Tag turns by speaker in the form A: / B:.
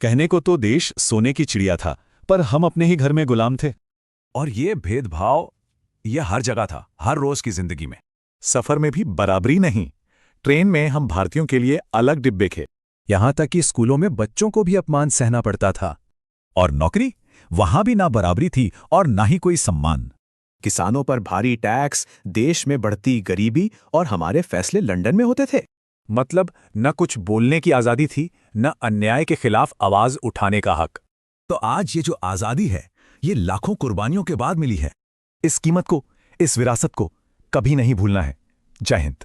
A: कहने को तो देश सोने की चिड़िया था, पर हम अपने ही घर में गुलाम थे।
B: और ये भेदभाव ये हर जगह था, हर रोज की जिंदगी में।
C: सफर में भी बराबरी नहीं। ट्रेन में हम भारतीयों के लिए अलग डिब्बे थे।
D: यहां तक कि स्कूलों में बच्चों को भी अपमान सहना पड़ता था।
E: और नौकरी, वहां भी ना बराबरी थी और ना ही कोई सम्मान।
F: किसानों पर भारी टैक्स, देश में बढ़ती गरीबी और हमारे फैसले लंदन में होते थे।
C: मतलब न कुछ बोलने की आजादी थी, न अन्याय के खिलाफ आवाज उठाने का हक।
E: तो आज ये जो आजादी है, ये लाखों कुर्बानियों के बाद मिली है।
C: इस कीमत को, इस विरासत को कभी नहीं भूलना है। जय हिंद।